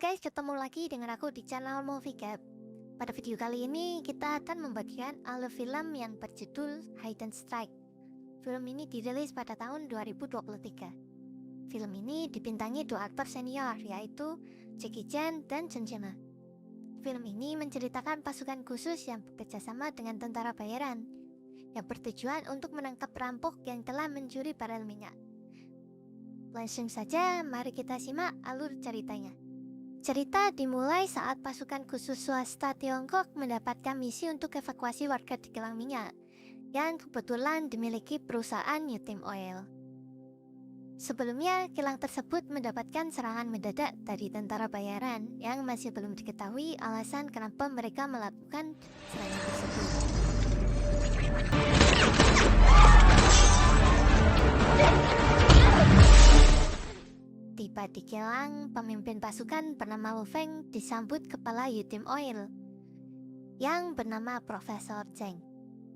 guys, ketemu lagi dengan aku di channel Movie Gap. Pada video kali ini kita akan membagikan alur film yang berjudul Hidden Strike. Film ini dirilis pada tahun 2023. Film ini dibintangi dua aktor senior, yaitu Jackie Chan dan John Cena. Film ini menceritakan pasukan khusus yang bekerja sama dengan tentara bayaran yang bertujuan untuk menangkap perampok yang telah mencuri barel minyak. Langsung saja, mari kita simak alur ceritanya. Cerita dimulai saat pasukan khusus swasta Tiongkok mendapatkan misi untuk evakuasi warga di kilang minyak yang kebetulan dimiliki perusahaan Yutim Oil. Sebelumnya, kilang tersebut mendapatkan serangan mendadak dari tentara bayaran yang masih belum diketahui alasan kenapa mereka melakukan serangan tersebut. Tiba di kilang, pemimpin pasukan bernama Lu Feng disambut kepala Yutim Oil yang bernama Profesor Cheng.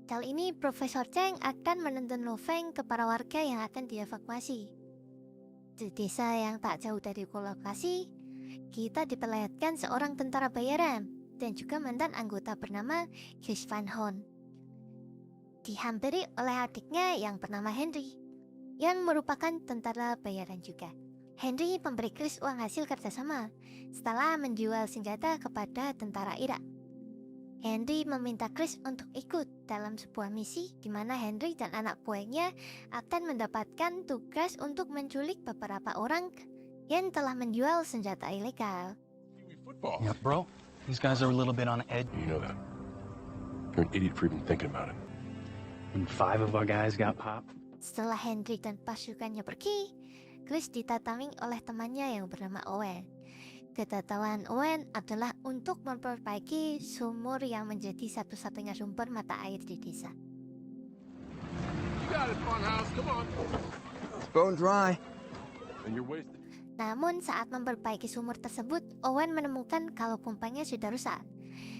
Kali ini Profesor Cheng akan menuntun Lu Feng ke para warga yang akan dievakuasi. Di desa yang tak jauh dari lokasi, kita diperlihatkan seorang tentara bayaran dan juga mantan anggota bernama Chris Van Hon. Dihampiri oleh adiknya yang bernama Henry, yang merupakan tentara bayaran juga. Henry memberi Chris uang hasil kerjasama setelah menjual senjata kepada tentara Irak. Henry meminta Chris untuk ikut dalam sebuah misi di mana Henry dan anak buahnya akan mendapatkan tugas untuk menculik beberapa orang yang telah menjual senjata ilegal. Yeah, bro. These guys are a little bit on edge. You know that. You're an idiot for even thinking about it. When 5 of our guys got popped. Setelah Henry dan pasukannya pergi, Chris didatangi oleh temannya yang bernama Owen. Kedatangan Owen adalah untuk memperbaiki sumur yang menjadi satu-satunya sumber mata air di desa. You got it, Funhouse. Come on. It's bone dry. And you're wasted. Namun saat memperbaiki sumur tersebut, Owen menemukan kalau pompanya sudah rusak.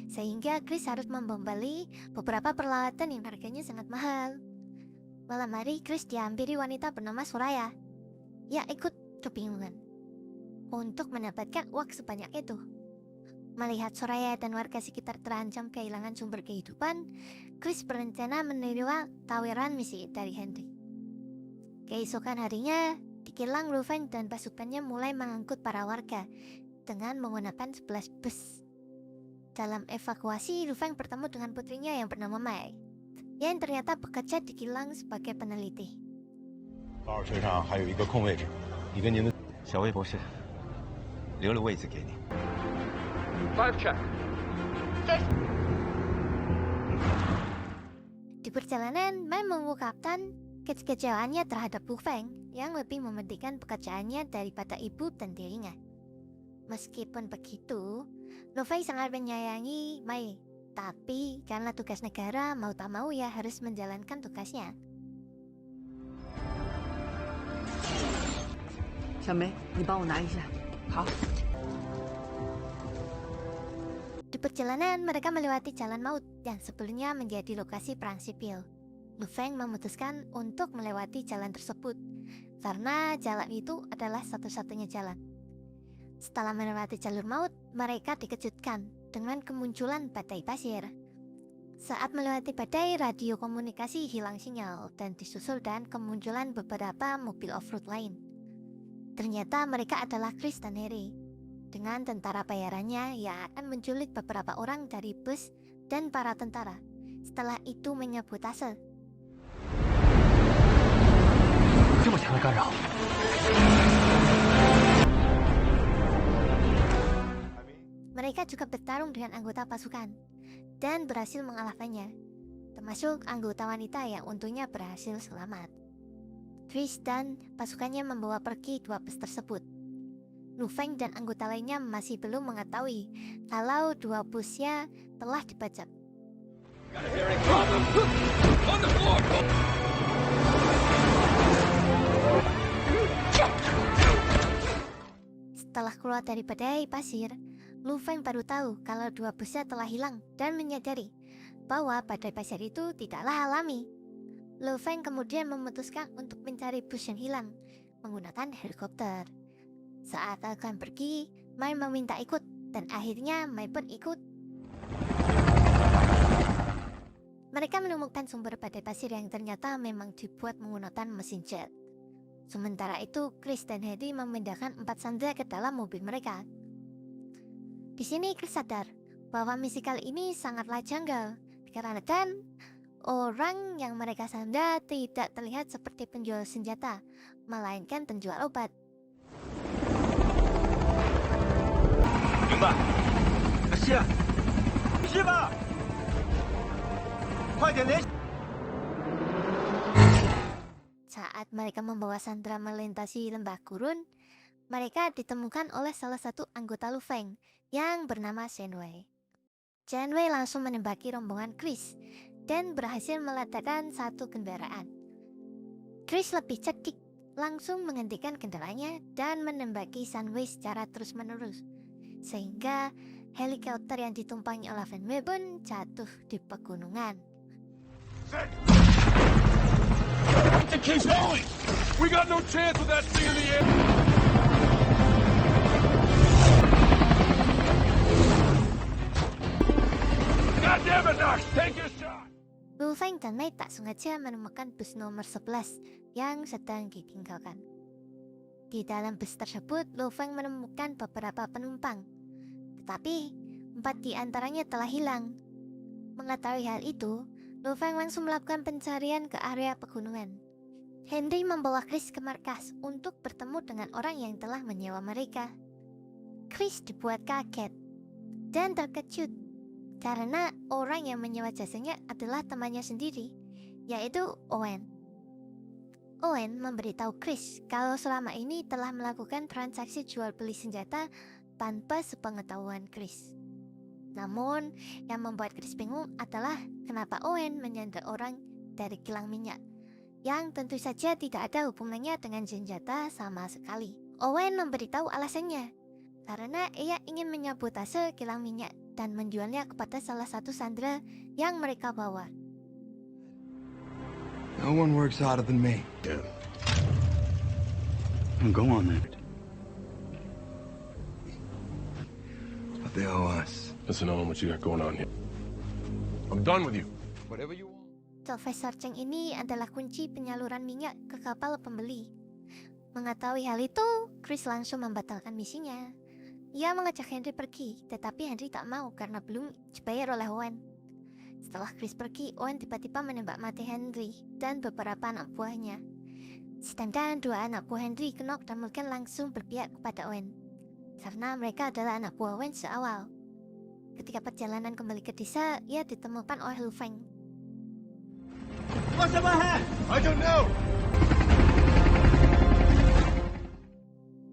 Sehingga Chris harus membeli beberapa peralatan yang harganya sangat mahal. Malam hari, Chris dihampiri wanita bernama Soraya. Ya ikut kebingungan untuk mendapatkan uang sebanyak itu. Melihat Soraya dan warga sekitar terancam kehilangan sumber kehidupan, Chris berencana menerima tawaran misi dari Henry. Keesokan harinya, di kilang Lu Feng dan pasukannya mulai mengangkut para warga dengan menggunakan 11 bus. Dalam evakuasi, Lu Feng bertemu dengan putrinya yang bernama Mai, yang ternyata bekerja di kilang sebagai peneliti. 2号车上还有一个空位置，你跟你们小魏博士留了位子给你。Five check. Di perjalanan, Mai mengungkapkan kekecewaannya terhadap Lu Feng yang lebih mementingkan pekerjaannya daripada ibu dan dirinya. Meskipun begitu, Lu Feng sangat menyayangi Mai, tapi karena tugas negara mau tak mau ya harus menjalankan tugasnya. 小梅，你帮我拿一下。好。 Di perjalanan, mereka melewati jalan maut yang sebelumnya menjadi lokasi perang sipil. Lu Feng memutuskan untuk melewati jalan tersebut karena jalan itu adalah satu-satunya jalan. Setelah melewati jalur maut, mereka dikejutkan dengan kemunculan badai pasir. Saat melewati badai, radio komunikasi hilang sinyal dan disusul dengan kemunculan beberapa mobil off-road lain. Ternyata mereka adalah Chris dan Harry dengan tentara bayarannya yang akan menculik beberapa orang dari bus dan para tentara. Setelah itu menyabotase. 这么强的干扰。 Mereka juga bertarung dengan anggota pasukan dan berhasil mengalahkannya, termasuk anggota wanita yang untungnya berhasil selamat. Chris dan pasukannya membawa pergi 2 bus tersebut. Lu Feng dan anggota lainnya masih belum mengetahui kalau 2 busnya telah dibajak. Setelah keluar dari badai pasir, Lu Feng baru tahu kalau 2 busnya telah hilang dan menyadari bahwa badai pasir itu tidaklah alami. Lu Feng kemudian memutuskan untuk mencari bus yang hilang menggunakan helikopter. Saat akan pergi, Mai meminta ikut, dan akhirnya Mai pun ikut. Mereka menemukan sumber badai pasir yang ternyata memang dibuat menggunakan mesin jet. Sementara itu, Chris dan Henry memindahkan 4 sandera ke dalam mobil mereka. Di sini Chris sadar bahwa misi kali ini sangatlah janggal, dikarenakan orang yang mereka sandra tidak terlihat seperti penjual senjata, melainkan penjual obat. 明白？是，是吧？快点联系。 Saat mereka membawa sandera melintasi lembah gurun, mereka ditemukan oleh salah satu anggota Lu Feng yang bernama Shen Wei. Shen Wei langsung menembaki rombongan Chris dan berhasil meledakkan satu kendaraan. Chris lebih cerdik, langsung menghentikan kendaraannya dan menembaki Shen Wei secara terus-menerus, sehingga helikopter yang ditumpangi oleh Shen Wei pun jatuh di pegunungan. It keeps going! We got no chance with that thing in the air! God damn it, Knox! Take your shot! Lu Feng dan Mei tak sengaja menemukan bus nomor 11 yang sedang ditinggalkan. Di dalam bus tersebut, Lu Feng menemukan beberapa penumpang, tetapi 4 di antaranya telah hilang. Mengetahui hal itu, Lu Feng langsung melakukan pencarian ke area pegunungan. Henry membawa Chris ke markas untuk bertemu dengan orang yang telah menyewa mereka. Chris dibuat kaget dan terkejut karena orang yang menyewa jasanya adalah temannya sendiri, yaitu Owen. Owen memberitahu Chris kalau selama ini telah melakukan transaksi jual beli senjata tanpa sepengetahuan Chris. Namun, yang membuat Chris bingung adalah kenapa Owen menyandra orang dari kilang minyak, yang tentu saja tidak ada hubungannya dengan senjata sama sekali. Owen memberitahu alasannya, karena ia ingin menyabotase kilang minyak dan menjualnya kepada salah satu sandera yang mereka bawa. No one works harder than me. Yeah. Go on then. But they owe us. Listen, I don't know what you got going on here. I'm done with you. Whatever you want. Profesor Cheng ini adalah kunci penyaluran minyak ke kapal pembeli. Mengetahui hal itu, Chris langsung membatalkan misinya. Ia mengajak Henry pergi, tetapi Henry tak mau karena belum dibayar oleh Owen. Setelah Chris pergi, Owen tiba-tiba menembak mati Henry dan beberapa anak buahnya. Sedangkan 2 anak buah Henry, Knock dan Morgan langsung berpihak kepada Owen, karena mereka adalah anak buah Owen seawal. Ketika perjalanan kembali ke desa, ia ditemukan oleh Lu Feng. What's in my hand? I don't know.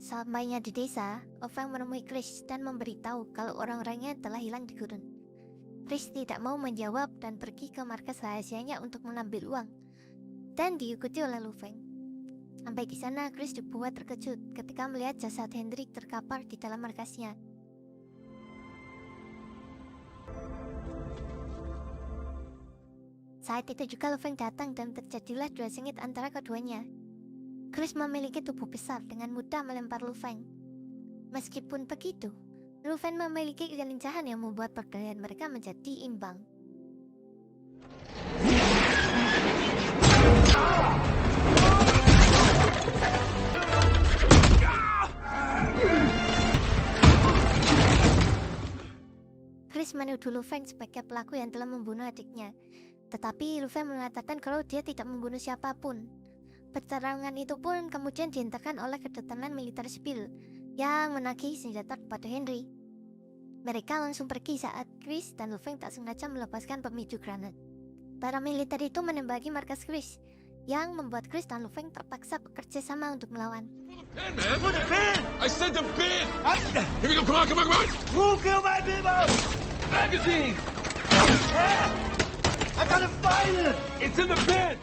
Sampainya di desa, Lu Feng menemui Chris dan memberitahu kalau orang-orangnya telah hilang di gurun. Chris tidak mau menjawab dan pergi ke markas rahasianya untuk mengambil uang, dan diikuti oleh Lu Feng. Sampai di sana, Chris dibuat terkejut ketika melihat jasad Hendrik terkapar di dalam markasnya. Saat itu juga Lu Feng datang dan terjadilah 2 sengit antara keduanya. Chris memiliki tubuh besar dengan mudah melempar Lu Feng. Meskipun begitu, Lu Feng memiliki kelincahan yang membuat perkelahian mereka menjadi imbang. Chris menuduh Lu Feng sebagai pelaku yang telah membunuh adiknya. Tetapi Lu Feng mengatakan kalau dia tidak membunuh siapapun. Pertarungan itu pun kemudian dihentikan oleh kedatangan militer sipil yang menagih senjata kepada Henry. Mereka langsung pergi saat Chris dan Lu Feng tak sengaja melepaskan pemicu granat. Para militer itu menembaki markas Chris, yang membuat Chris dan Lu Feng terpaksa bekerja sama untuk melawan. Pin, man! Put the pin! I said the pin! Here we go, come on! Who killed my people? Magazine! I gotta find it. It's in the pin!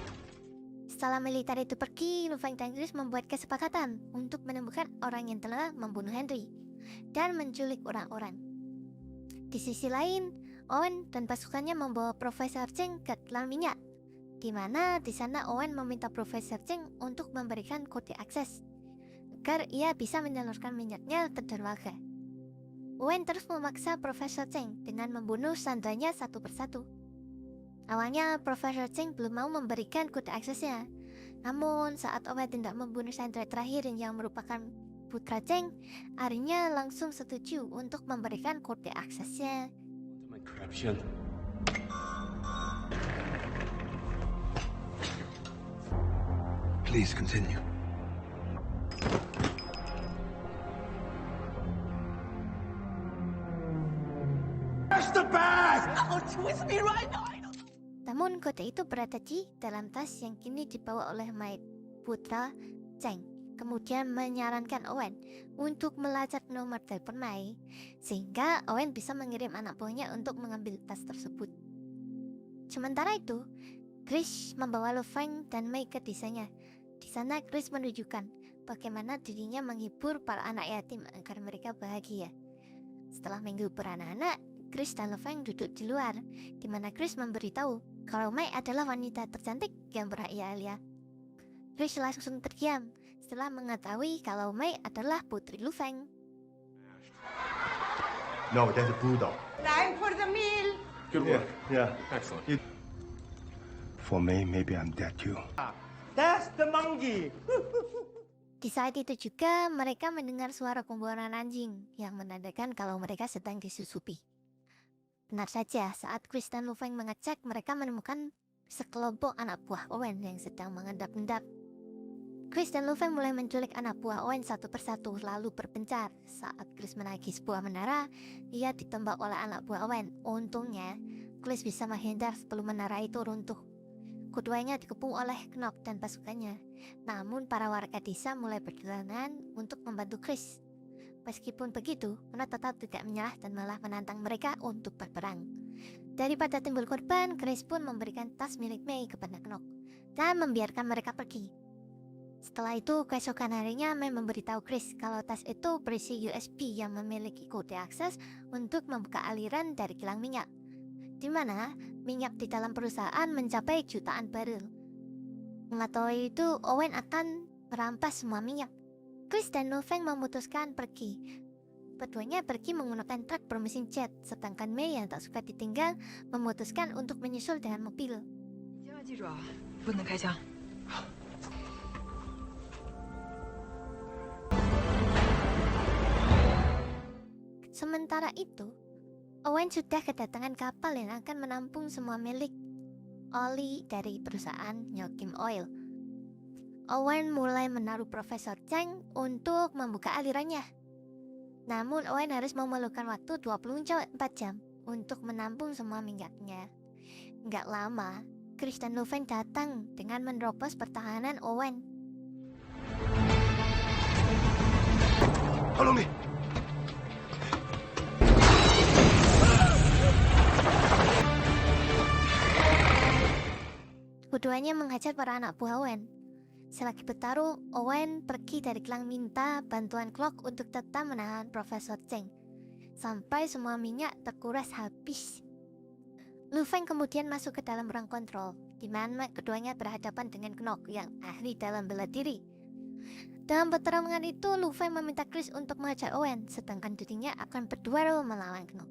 Setelah militer itu pergi, Lu Feng dan Chris membuat kesepakatan untuk menemukan orang yang telah membunuh Henry dan menculik orang-orang. Di sisi lain, Owen dan pasukannya membawa Profesor Cheng ke kilang minyak, di mana di sana Owen meminta Profesor Cheng untuk memberikan kode akses agar ia bisa menyalurkan minyaknya ke dermaga. Owen terus memaksa Profesor Cheng dengan membunuh sandranya satu persatu. Awalnya Profesor Cheng belum mau memberikan kode aksesnya. Namun saat Owen tidak membunuh sandra terakhir yang merupakan putra Cheng, Arinya langsung setuju untuk memberikan kode aksesnya. Please continue. Namun kode itu berada di dalam tas yang kini dibawa oleh Mai putra Cheng. Kemudian menyarankan Owen untuk melacak nomor telepon Mai, sehingga Owen bisa mengirim anak buahnya untuk mengambil tas tersebut. Sementara itu, Chris membawa Lu Feng dan Mai ke desanya. Di sana Chris menunjukkan bagaimana dirinya menghibur para anak yatim agar mereka bahagia. Setelah menghibur anak-anak, Chris dan Lu Feng duduk di luar, di mana Chris memberitahu kalau Mai adalah wanita tercantik yang berhak ia lihat. Chris langsung terdiam setelah mengetahui kalau Mai adalah putri Lu Feng. No, that's a bulldog. Time for the meal. Good work. Yeah. Excellent. For me, maybe I'm dead too. That's the monkey. Di saat itu juga mereka mendengar suara kumpulan anjing yang menandakan kalau mereka sedang disusupi. Benar saja, saat Chris dan Lu Feng mengecek, mereka menemukan sekelompok anak buah Owen yang sedang mengendap-endap. Chris dan Lu Feng mulai menculik anak buah Owen satu persatu lalu berpencar. Saat Chris menaiki sebuah menara, ia ditembak oleh anak buah Owen. Untungnya, Chris bisa menghindar sebelum menara itu runtuh. Keduanya dikepung oleh Knock dan pasukannya. Namun para warga desa mulai berdatangan untuk membantu Chris. Meskipun begitu, Knock tetap tidak menyerah dan malah menantang mereka untuk berperang. Daripada timbul korban, Chris pun memberikan tas milik Mai kepada Knock dan membiarkan mereka pergi. Setelah itu, keesokan harinya Mai memberitahu Chris kalau tas itu berisi USB yang memiliki kode akses untuk membuka aliran dari kilang minyak, di mana minyak di dalam perusahaan mencapai jutaan barel. Mengetahui itu, Owen akan merampas semua minyak. Chris dan Lu Feng memutuskan pergi. Keduanya pergi menggunakan truk bermesin jet, sedangkan Mai yang tak suka ditinggal memutuskan untuk menyusul dengan mobil. 千万记住啊，不能开枪。 Sementara itu, Owen sudah kedatangan kapal yang akan menampung semua milik oli dari perusahaan Nyokim Oil. Owen mulai menaruh Profesor Cheng untuk membuka alirannya. Namun Owen harus memerlukan waktu 24 jam untuk menampung semua minyaknya. Nggak lama, Chris dan Lu Feng datang dengan menerobos pertahanan Owen. Follow me. Keduanya menghajar para anak buah Owen. Selagi bertarung, Owen pergi dari kilang minta bantuan Clock untuk tetap menahan Profesor Cheng sampai semua minyak terkuras habis. Lu Feng kemudian masuk ke dalam ruang kontrol, di mana keduanya berhadapan dengan Knock yang ahli dalam bela diri. Dalam pertarungan itu, Lu Feng meminta Chris untuk menghajar Owen, sedangkan dirinya akan berduel melawan Knock.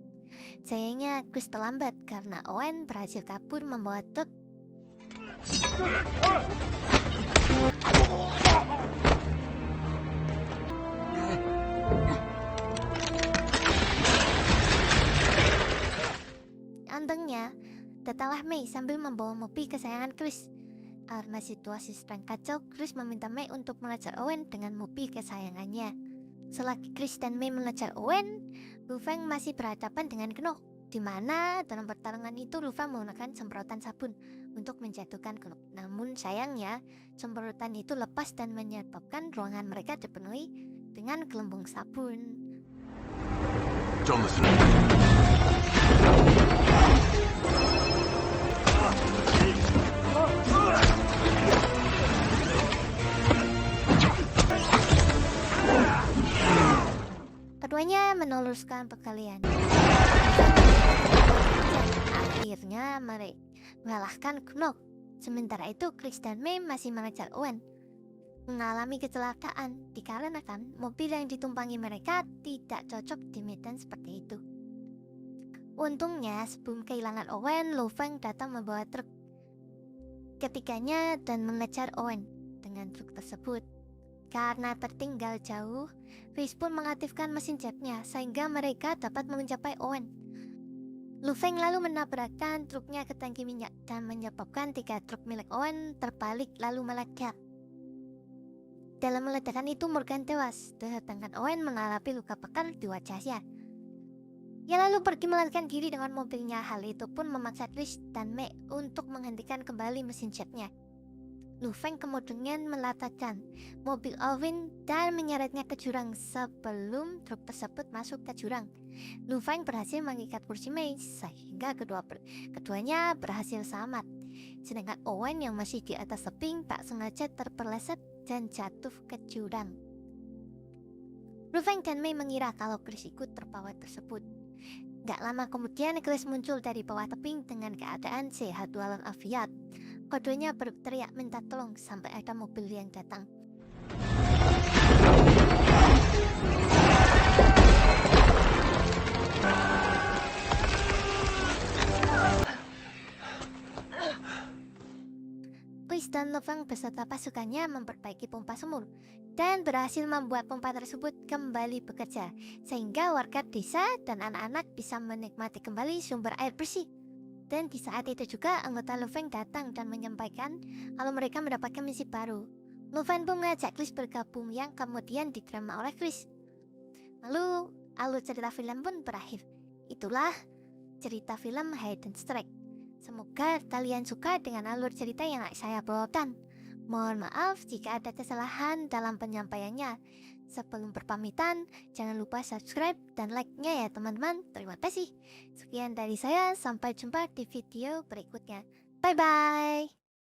Sayangnya Chris terlambat karena Owen berhasil kabur membawa truk. Antengnya, datanglah Mai sambil membawa mobil kesayangan Chris. Karena situasi sedang kacau, Chris meminta Mai untuk mengejar Owen dengan mobil kesayangannya. Selagi Chris dan Mai mengejar Owen, Lu Feng masih berhadapan dengan Knock, di mana dalam pertarungan itu Lu Feng menggunakan semprotan sabun untuk menjatuhkan Knock. Namun sayangnya, semprotan itu lepas dan menyebabkan ruangan mereka dipenuhi dengan gelembung sabun. Don't listen. Keduanya meneruskan perkalian. Akhirnya mereka mengalahkan Knock. Sementara itu Chris dan Mai masih mengejar Owen. mengalami kecelakaan dikarenakan mobil yang ditumpangi mereka tidak cocok di medan seperti itu. Untungnya sebelum kehilangan Owen, Lu Feng datang membawa truk ketiganya dan mengejar Owen dengan truk tersebut. Karena tertinggal jauh, Fish pun mengaktifkan mesin jetnya sehingga mereka dapat mencapai Owen. Lu Feng lalu menabrakkan truknya ke tangki minyak dan menyebabkan 3 truk milik Owen terbalik lalu meledak. Dalam ledakan itu Morgan tewas, sedangkan Owen mengalami luka bakar di wajahnya. Ia lalu pergi melarikan diri dengan mobilnya. Hal itu pun memaksa Chris dan Meg untuk menghentikan kembali mesin jetnya. Lu Feng kemudian melatakan mobil Owen dan menyeretnya ke jurang sebelum truk tersebut masuk ke jurang. Lu Feng berhasil mengikat kursi Mei sehingga keduanya berhasil selamat. Sedangkan Owen yang masih di atas tebing tak sengaja terpeleset dan jatuh ke jurang. Lu Feng dan Mei mengira kalau Chris ikut terbawa tersebut. Gak lama kemudian Chris muncul dari bawah tebing dengan keadaan sehat walafiat. Keduanya berteriak minta tolong sampai ada mobil yang datang. Chris dan Lu Feng beserta pasukannya memperbaiki pompa sumur dan berhasil membuat pompa tersebut kembali bekerja sehingga warga desa dan anak-anak bisa menikmati kembali sumber air bersih. Dan di saat itu juga anggota Lu Feng datang dan menyampaikan kalau mereka mendapatkan misi baru. Lu Feng pun mengajak Chris bergabung yang kemudian diterima oleh Chris. Lalu alur cerita film pun berakhir. Itulah cerita film Hidden Strike. Semoga kalian suka dengan alur cerita yang saya bawakan. Mohon maaf jika ada kesalahan dalam penyampaiannya. Sebelum berpamitan, jangan lupa subscribe dan like-nya ya teman-teman. Terima kasih. Sekian dari saya, sampai jumpa di video berikutnya. Bye-bye.